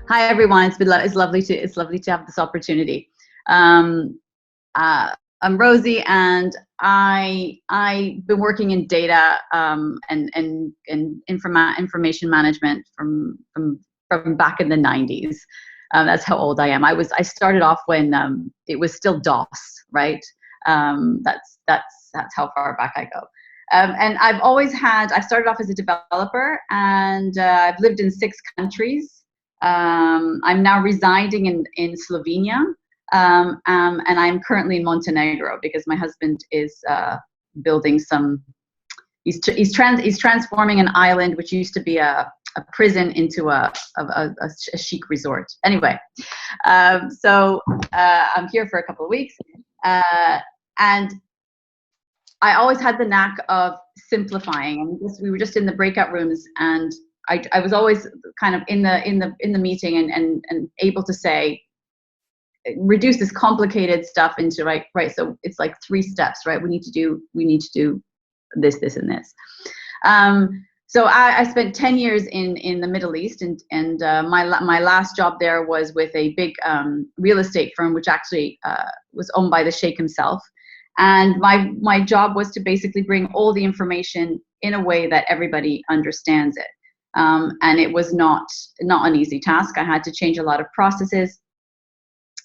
Hi everyone. It's lovely to have this opportunity. Um, I'm Rosie, and I've been working in data and information management from back in the 90s. That's how old I am. I started off when it was still DOS, right? That's how far back I go. And I started off as a developer, and I've lived in 6 countries. I'm now residing in Slovenia, and I'm currently in Montenegro because my husband is building some. He's transforming an island which used to be a prison into a chic resort. Anyway, so I'm here for a couple of weeks, and I always had the knack of simplifying. And we were just in the breakout rooms, and I was always kind of in the meeting and able to say, reduce this complicated stuff into right. So it's like 3 steps, right? We need to do this, this, and this. So I spent 10 years in the Middle East, and my last job there was with a big real estate firm, which actually was owned by the Sheikh himself. And my job was to basically bring all the information in a way that everybody understands it. And it was not an easy task. I had to change a lot of processes.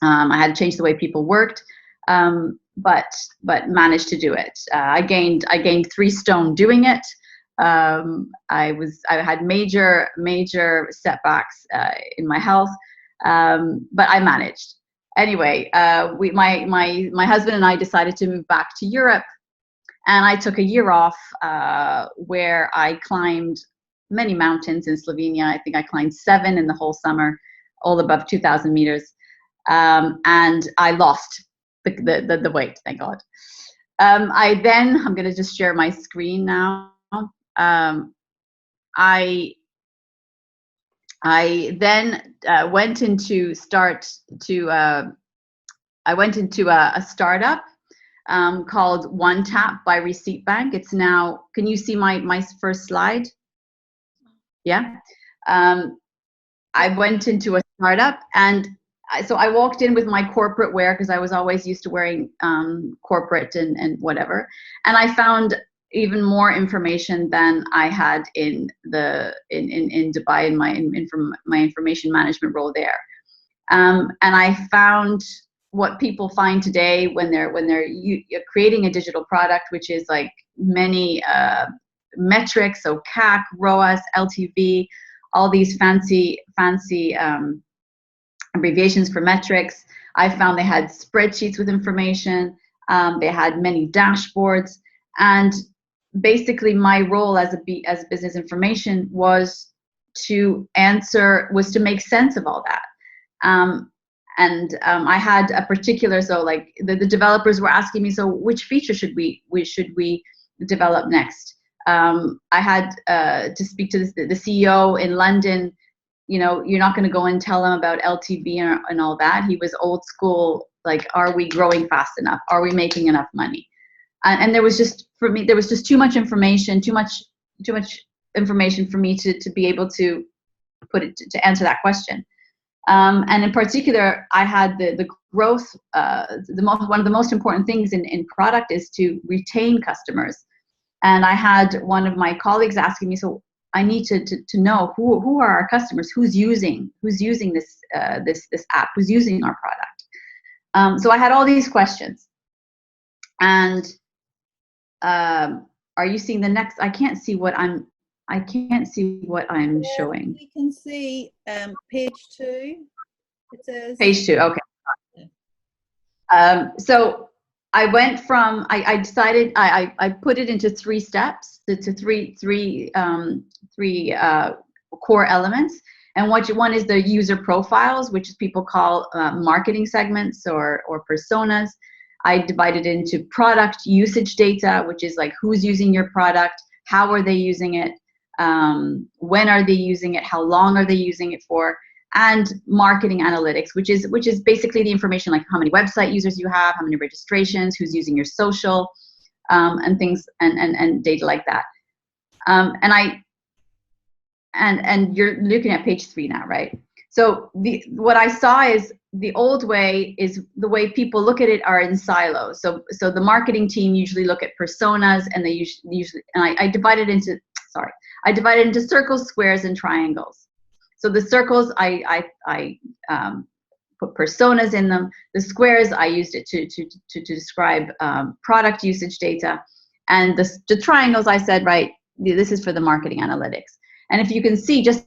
I had to change the way people worked, but managed to do it. I gained 3 stone doing it. I had major setbacks in my health, but I managed. Anyway, my husband and I decided to move back to Europe, and I took a year off where I climbed many mountains in Slovenia. I think I climbed 7 in the whole summer, all above 2,000 meters, and I lost the weight, thank God. I'm going to just share my screen now. I then went into a startup called One Tap by Receipt Bank. It's now, can you see my first slide? Yeah. I went into a startup, and so I walked in with my corporate wear because I was always used to wearing corporate and whatever. And I found even more information than I had in Dubai in my information management role there. And I found what people find today when they're creating a digital product, which is like many metrics, so CAC, ROAS, LTV, all these fancy abbreviations for metrics. I found they had spreadsheets with information. They had many dashboards, and basically my role as business information was to make sense of all that. I had a particular, so like the developers were asking me, so which feature should we develop next? I had to speak to the CEO in London. You know, you're not going to go and tell him about LTV and all that. He was old school, like, are we growing fast enough? Are we making enough money? And there was just too much information for me to be able to to answer that question. And in particular, I had the growth. One of the most important things in product is to retain customers. And I had one of my colleagues asking me, so I need to know who are our customers, who's using this app, who's using our product. So I had all these questions. And are you seeing the next? I can't see what I'm showing. We can see page 2. It says page 2. Okay. So I went from I decided I put it into 3 steps, to three core elements. And one is the user profiles, which people call marketing segments or personas. I divided it into product usage data, which is like who's using your product, how are they using it, when are they using it, how long are they using it for, and marketing analytics, which is basically the information like how many website users you have, how many registrations, who's using your social, and things and data like that. And you're looking at page 3 now, right? So what I saw is the old way is the way people look at it are in silos. So the marketing team usually look at personas, and they usually and I divided into circles, squares, and triangles. So the circles I put personas in them. The squares I used it to describe product usage data, and the triangles I said, right, this is for the marketing analytics. And if you can see, just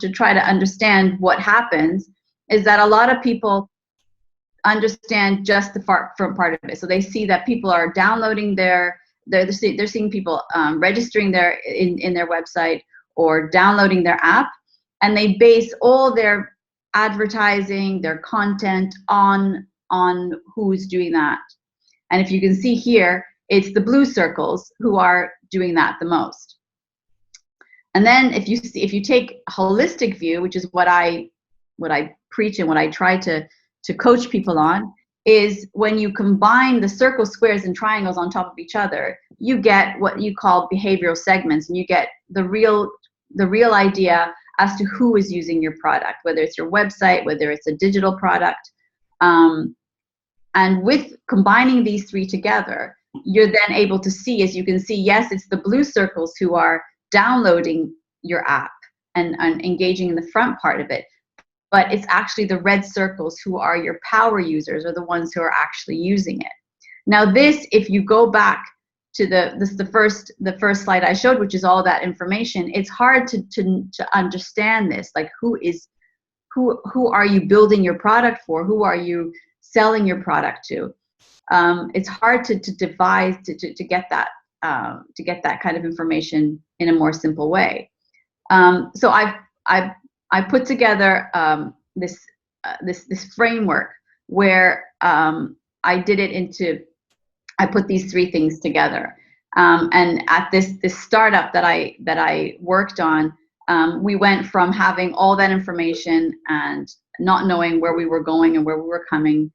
to try to understand what happens, is that a lot of people understand just the front part of it. So they see that people are downloading they're seeing people registering in their website or downloading their app, and they base all their advertising, their content on who's doing that. And if you can see here, it's the blue circles who are doing that the most. And then if you take a holistic view, which is what I preach and what I try to coach people on, is when you combine the circles, squares, and triangles on top of each other, you get what you call behavioral segments, and you get the real idea as to who is using your product, whether it's your website, whether it's a digital product. And with combining these three together, you're then able to see, as you can see, yes, it's the blue circles who are downloading your app and engaging in the front part of it, but it's actually the red circles who are your power users, or the ones who are actually using it. Now this, if you go back to the first slide I showed, which is all that information, it's hard to understand this, like who are you building your product for, who are you selling your product to. It's hard to devise to get that kind of information in a more simple way. So I put together this framework where I put these three things together. And at this startup that I worked on, we went from having all that information and not knowing where we were going and where we were coming,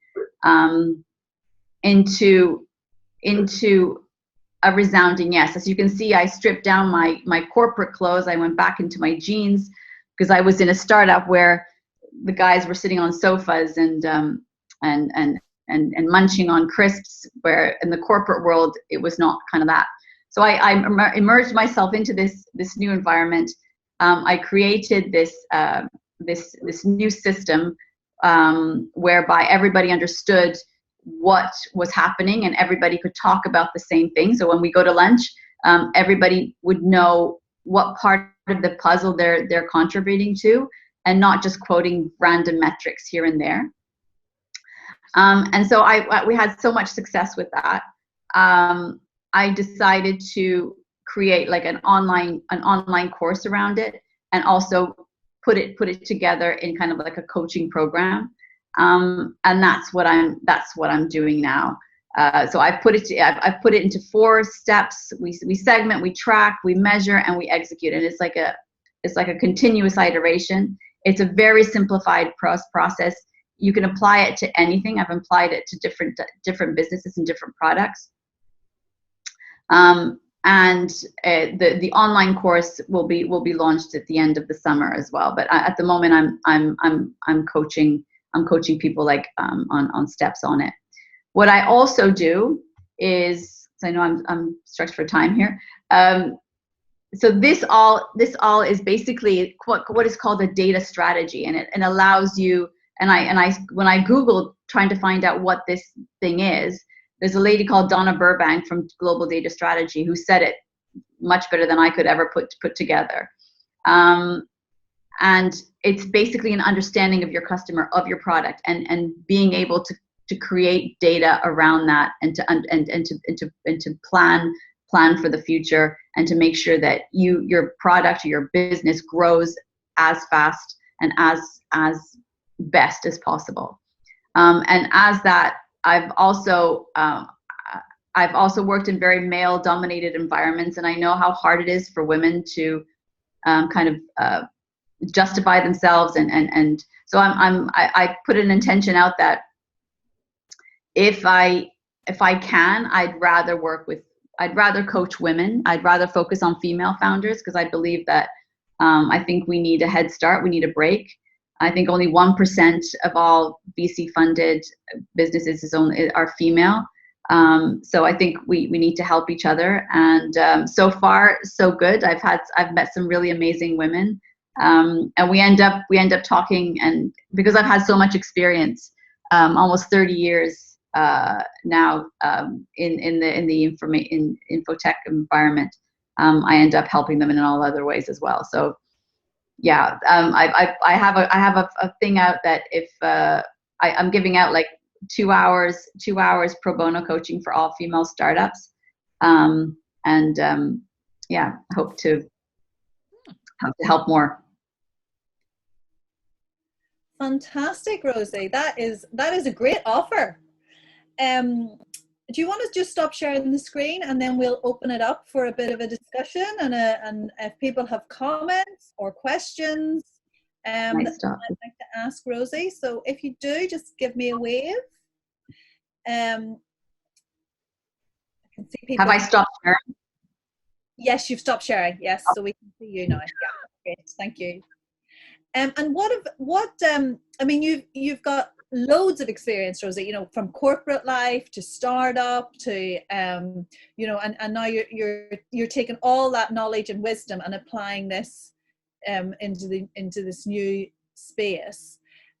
into a resounding yes. As you can see, I stripped down my corporate clothes. I went back into my jeans because I was in a startup where the guys were sitting on sofas and munching on crisps, where in the corporate world it was not kind of that. So I immersed myself into this new environment. I created this new system whereby everybody understood what was happening and everybody could talk about the same thing. So when we go to lunch, everybody would know what part of the puzzle they're contributing to, and not just quoting random metrics here and there. And so we had so much success with that. I decided to create like an online course around it, and also put it together in kind of like a coaching program. And that's what I'm doing now. So I've put it into 4 steps. We segment, we track, we measure, and we execute. And it's like a continuous iteration. It's a very simplified process. You can apply it to anything. I've applied it to different businesses and different products. And the online course will be launched at the end of the summer as well. But at the moment, I'm coaching people like on steps on it. What I also do is, so I know I'm stretched for time here. So this all is basically what is called a data strategy, and it allows you. And I when I Googled trying to find out what this thing is, there's a lady called Donna Burbank from Global Data Strategy who said it much better than I could ever put together. And it's basically an understanding of your customer, of your product, and being able to create data around that, and to plan for the future, and to make sure that your product or your business grows as fast and as best as possible. And as that, I've also worked in very male-dominated environments, and I know how hard it is for women to justify themselves, and so I put an intention out that if I can, I'd rather coach women. I'd rather focus on female founders, because I believe that I think we need a head start. We need a break. I think only 1% of all VC-funded businesses are female. So I think we need to help each other. And so far, so good. I've met some really amazing women, and we end up talking. And because I've had so much experience, almost 30 years now in the infotech environment, I end up helping them in all other ways as well. So. Yeah, I have a thing out that if I'm giving out like 2 hours pro bono coaching for all female startups, and yeah, hope to help more. Fantastic, Rosie. That is a great offer. Do you want to just stop sharing the screen and then we'll open it up for a bit of a discussion, and if people have comments or questions, I'd like to ask Rosie. So if you do, just give me a wave. I can see people. Have I stopped sharing? Yes, you've stopped sharing. Yes, so we can see you now. Yeah, great. Thank you. And I mean, you've got loads of experience, Rosie, you know, from corporate life to startup to you know, and now you're taking all that knowledge and wisdom and applying this into this new space.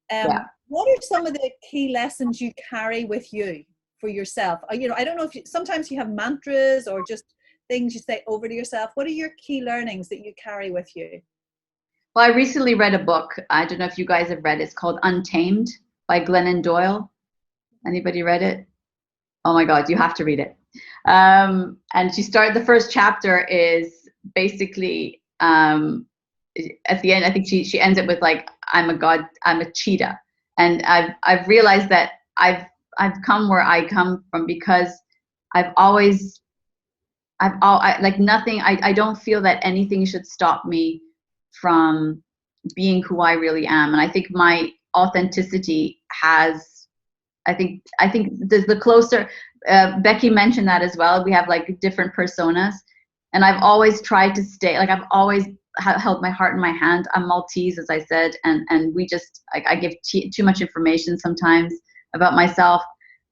What are some of the key lessons you carry with you for yourself? You know, I don't know if sometimes you have mantras or just things you say over to yourself. What are your key learnings that you carry with you? Well, I recently read a book. I don't know if you guys have read it. It's called Untamed by Glennon Doyle. Anybody read it? Oh my God, you have to read it. And the first chapter is basically at the end, I think she ends it with like, I'm a cheetah. And I've realized that I've come where I come from because I don't feel that anything should stop me from being who I really am. And I think my authenticity has, I think the closer, Becky mentioned that as well, we have like different personas, and I've always tried to stay, like I've always held my heart in my hand. I'm Maltese, as I said, and we just, I give too much information sometimes about myself.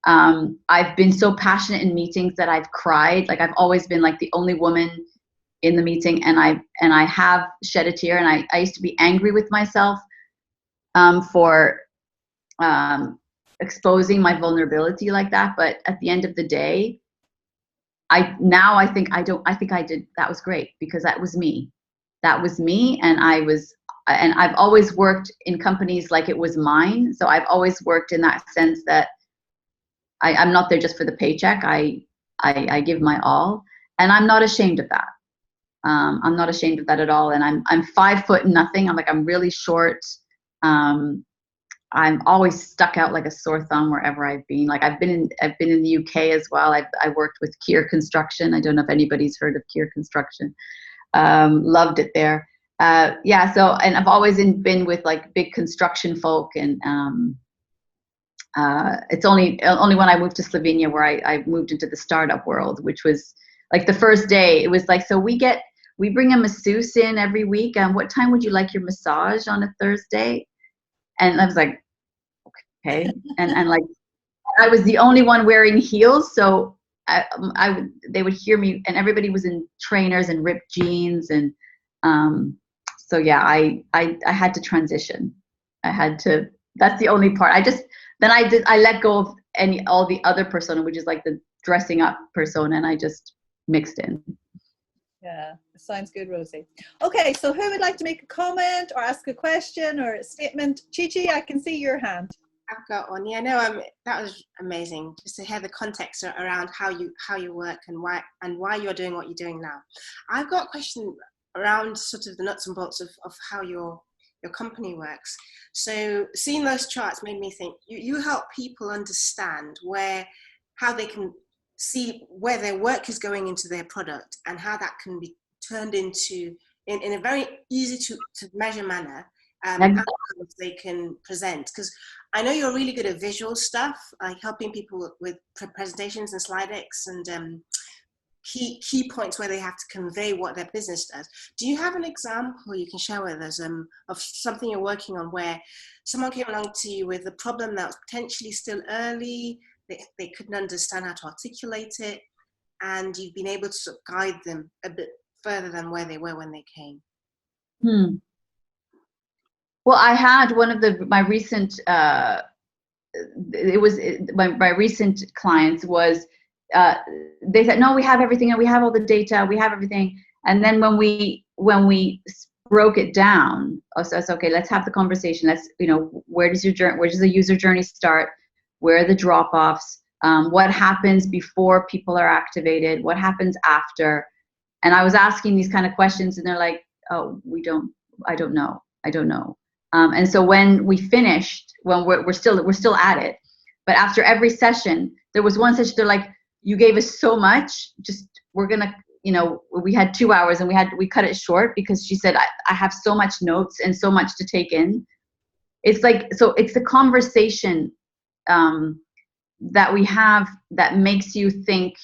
I've been so passionate in meetings that I've cried. Like I've always been like the only woman in the meeting, and I have shed a tear, and I used to be angry with myself for exposing my vulnerability like that. But at the end of the day, I think I did, that was great, because that was me, and I've always worked in companies like it was mine. So I've always worked in that sense that I'm not there just for the paycheck. I give my all, and I'm not ashamed of that. I'm not ashamed of that at all. And I'm 5 foot nothing. I'm really short. I'm always stuck out like a sore thumb wherever I've been. Like I've been in the UK as well. I worked with Kier Construction. I don't know if anybody's heard of Kier Construction. Loved it there. Yeah. So, and I've always been with like big construction folk, and it's only when I moved to Slovenia where I moved into the startup world, which was like the first day. It was like, so we bring a masseuse in every week, and what time would you like your massage on a Thursday? And I was like, okay. And like, I was the only one wearing heels. So they would hear me, and everybody was in trainers and ripped jeans. And so yeah, I had to transition. That's the only part. I let go of all the other persona, which is like the dressing up persona, and I just mixed in. Yeah, sounds good, Rosie. Okay, so who would like to make a comment or ask a question or a statement? Chi, I can see your hand. I've got one. Yeah, no, that was amazing. Just to hear the context around how you work and why you're doing what you're doing now. I've got a question around sort of the nuts and bolts of how your company works. So seeing those charts made me think you help people understand how they can see where their work is going into their product, and how that can be turned into in a very easy to measure manner outcomes they can present. Because I know you're really good at visual stuff, like helping people with presentations and slide decks, and key points where they have to convey what their business does. Do you have an example you can share with us of something you're working on where someone came along to you with a problem that was potentially still early, they couldn't understand how to articulate it, and you've been able to sort of guide them a bit further than where they were when they came? Well, I had one of my recent my recent clients was they said, no, we have everything and we have all the data, we have everything. And then when we broke it down, so it's okay, let's have the conversation. Let's, where does the user journey start? Where are the drop-offs? What happens before people are activated? What happens after? And I was asking these kind of questions, and they're like, oh, I don't know. And so when we finished, we're still at it. But after every session, there was one session, they're like, you gave us so much, we're gonna, we had 2 hours and we cut it short because she said, I have so much notes and so much to take in. It's like, so it's the conversation that we have that makes you think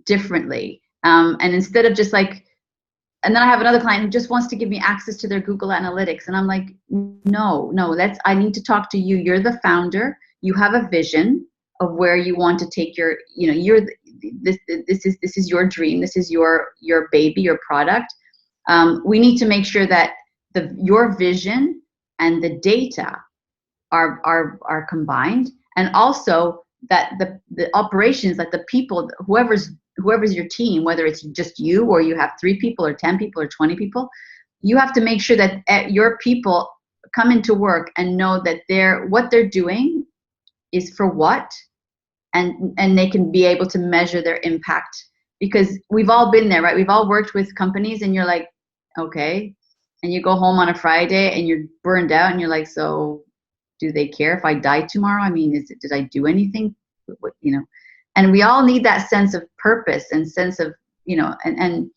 differently. And instead of just like, and then I have another client who just wants to give me access to their Google Analytics. And I'm like, no, I need to talk to you. You're the founder. You have a vision of where you want to take your, this is your dream. This is your baby, your product. We need to make sure that your vision and the data are combined. And also that the operations, that the people, whoever's your team, whether it's just you or you have 3 people or 10 people or 20 people, you have to make sure that your people come into work and know that what they're doing is for what, and they can be able to measure their impact. Because we've all been there, right? We've all worked with companies and you're like, okay, and you go home on a Friday and you're burned out and you're like, so do they care if I die tomorrow? I mean, did I do anything? And we all need that sense of purpose and sense of, and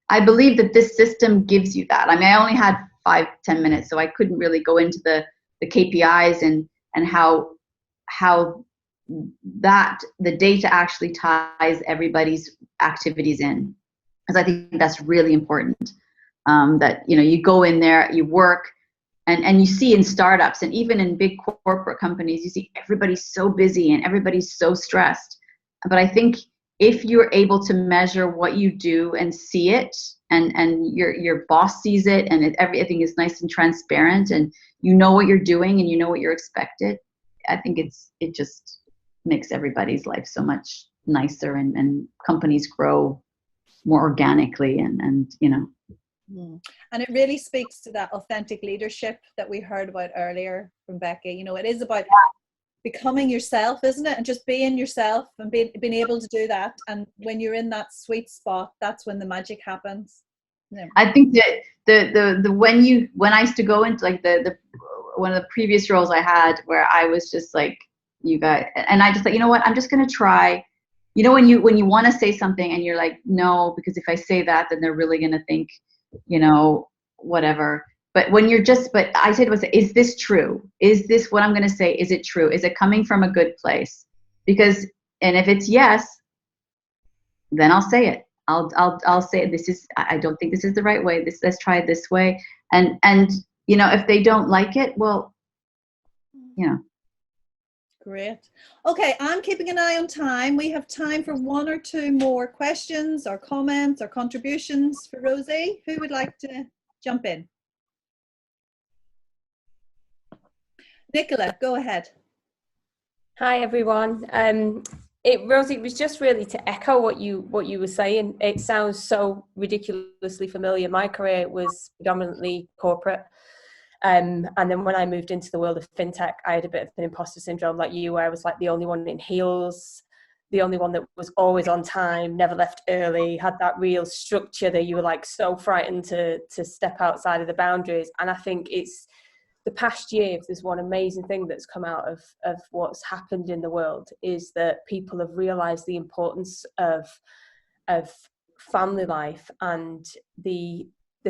I believe that this system gives you that. I mean, I only had 5-10 minutes, so I couldn't really go into the KPIs and how that the data actually ties everybody's activities in, because I think that's really important. That, you go in there, you work, and you see in startups and even in big corporate companies, you see everybody's so busy and everybody's so stressed. But I think if you're able to measure what you do and see it, and your boss sees it, and everything is nice and transparent, and you know what you're doing and you know what you're expected, I think it just makes everybody's life so much nicer, and companies grow more organically, and. And it really speaks to that authentic leadership that we heard about earlier from Becky. It is about becoming yourself, isn't it? And just being yourself and being able to do that. And when you're in that sweet spot, that's when the magic happens. Yeah. I think that when I used to go into like the one of the previous roles I had, where I was just like, you guys, and I just like, you know what, I'm just going to try. When you want to say something and you're like, no, because if I say that, then they're really going to think, whatever. But I said, is this true? Is this what I'm going to say? Is it true? Is it coming from a good place? Because, and if it's yes, then I'll say it. I'll say I don't think this is the right way. Let's try it this way. And if they don't like it, well, Great. Okay, I'm keeping an eye on time. We have time for 1 or 2 more questions or comments or contributions for Rosie. Who would like to jump in? Nicola, go ahead. Hi everyone. Rosie, it was just really to echo what you were saying. It sounds so ridiculously familiar. My career was predominantly corporate. And then when I moved into the world of fintech, I had a bit of an imposter syndrome like you, where I was like the only one in heels, the only one that was always on time, never left early, had that real structure that you were like so frightened to step outside of the boundaries. And I think it's the past year, if there's one amazing thing that's come out of what's happened in the world, is that people have realized the importance of family life and the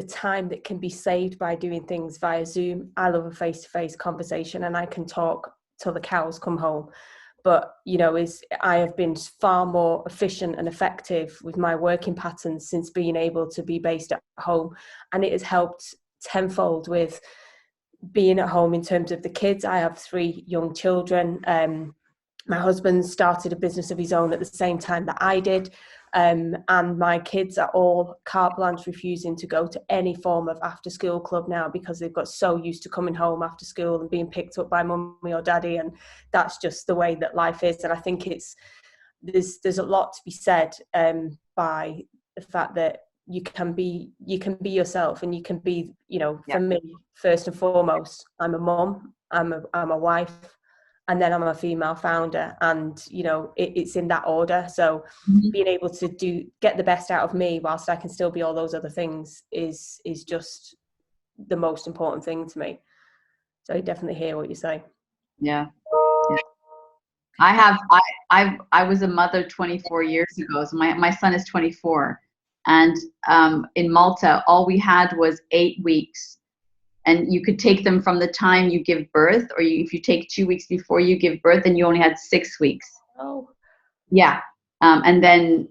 time that can be saved by doing things via Zoom. I love a face-to-face conversation and I can talk till the cows come home. but I have been far more efficient and effective with my working patterns since being able to be based at home, and it has helped tenfold with being at home in terms of the kids. I have 3 young children. My husband started a business of his own at the same time that I did. And my kids are all carte blanche refusing to go to any form of after school club now, because they've got so used to coming home after school and being picked up by mummy or daddy. And that's just the way that life is. And I think there's a lot to be said by the fact that you can be yourself, and you can be, for me, first and foremost, I'm a mum, I'm a wife, and then I'm a female founder, and it's in that order. So being able to get the best out of me whilst I can still be all those other things is just the most important thing to me. So I definitely hear what you say. Yeah. I was a mother 24 years ago, so my son is 24, and in Malta all we had was 8 weeks, and you could take them from the time you give birth, or if you take 2 weeks before you give birth, then you only had 6 weeks. Oh. Yeah. And then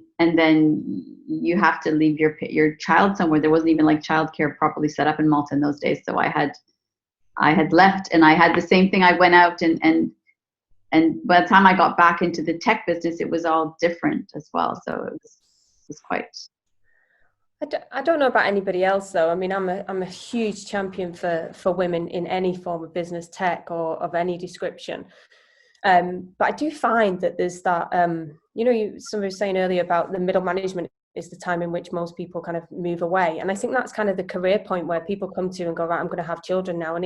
you have to leave your child somewhere. There wasn't even like childcare properly set up in Malta in those days, so I had left, and I had the same thing. I went out and by the time I got back into the tech business, it was all different as well. So it was quite. I don't know about anybody else though. I mean, I'm a huge champion for women in any form of business, tech or of any description. But I do find that there's that, somebody was saying earlier about the middle management is the time in which most people kind of move away. And I think that's kind of the career point where people come to and go, right, I'm going to have children now. And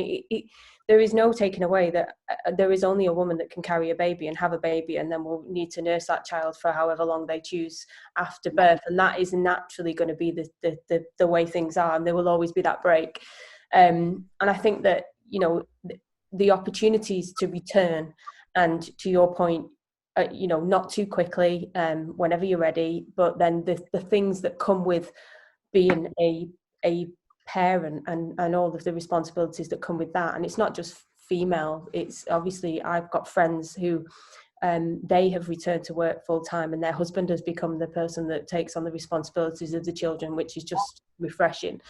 there is no taking away that there is only a woman that can carry a baby and have a baby, and then will need to nurse that child for however long they choose after birth. And that is naturally going to be the way things are, and there will always be that break. And I think that, the opportunities to return, and to your point, not too quickly, whenever you're ready, but then the things that come with being a parent and all of the responsibilities that come with that. And it's not just female, it's obviously, I've got friends who they have returned to work full time, and their husband has become the person that takes on the responsibilities of the children, which is just refreshing.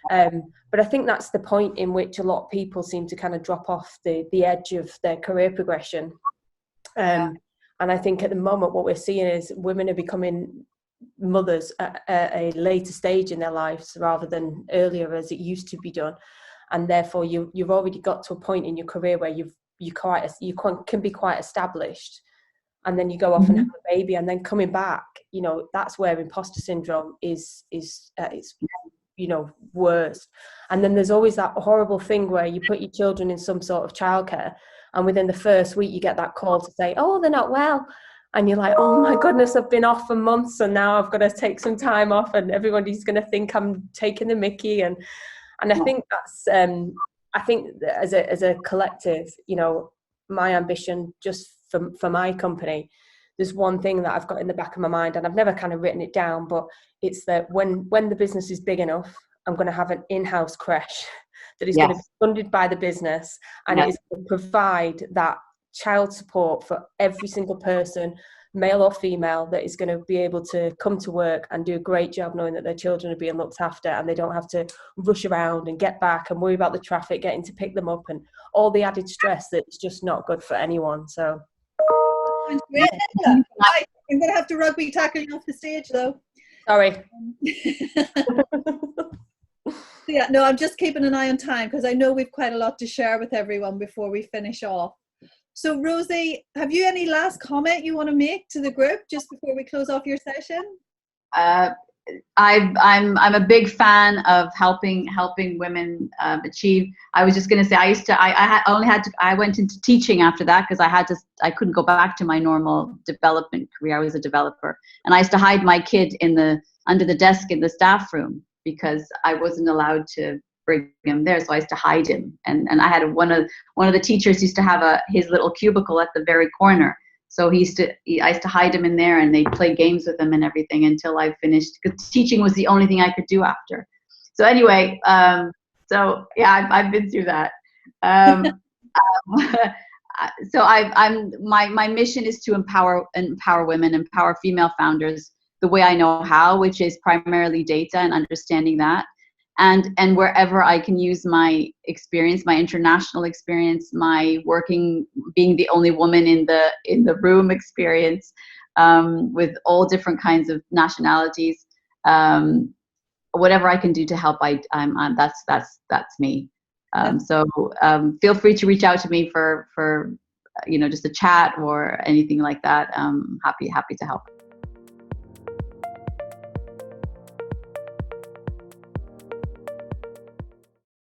But I think that's the point in which a lot of people seem to kind of drop off the edge of their career progression. And I think at the moment what we're seeing is women are becoming mothers at a later stage in their lives rather than earlier as it used to be done. And therefore you've already got to a point in your career where you can be quite established, and then you go off and have a baby, and then coming back, that's where imposter syndrome is it's worse. And then there's always that horrible thing where you put your children in some sort of childcare, and within the first week you get that call to say, oh, they're not well, and you're like, oh my goodness, I've been off for months and now I've got to take some time off, and everybody's going to think I'm taking the mickey. And I think that's I think that as a collective, my ambition just for my company, there's one thing that I've got in the back of my mind, and I've never kind of written it down, but it's that when the business is big enough, I'm going to have an in-house creche that is going to be funded by the business, and it is going to provide that child support for every single person, male or female, that is going to be able to come to work and do a great job knowing that their children are being looked after, and they don't have to rush around and get back and worry about the traffic getting to pick them up and all the added stress that's just not good for anyone. So I'm going to have to rugby tackle you off the stage though. Sorry. Yeah, no, I'm just keeping an eye on time because I know we've quite a lot to share with everyone before we finish off. So Rosie, have you any last comment you want to make to the group just before we close off your session? I'm a big fan of helping women achieve. I was just going to say, I went into teaching after that because I couldn't go back to my normal development career. I was a developer, and I used to hide my kid under the desk in the staff room because I wasn't allowed to bring him there, so I used to hide him. And I had one of the teachers used to have his little cubicle at the very corner. So I used to hide him in there, and they'd play games with him and everything until I finished, because teaching was the only thing I could do after. So anyway, so yeah, I've been through that. so I'm my mission is to empower women, empower female founders the way I know how, which is primarily data and understanding that, and wherever I can use my experience, my international experience, my being the only woman in the room experience, with all different kinds of nationalities, whatever I can do to help, that's me. So feel free to reach out to me for just a chat or anything like that. Happy to help.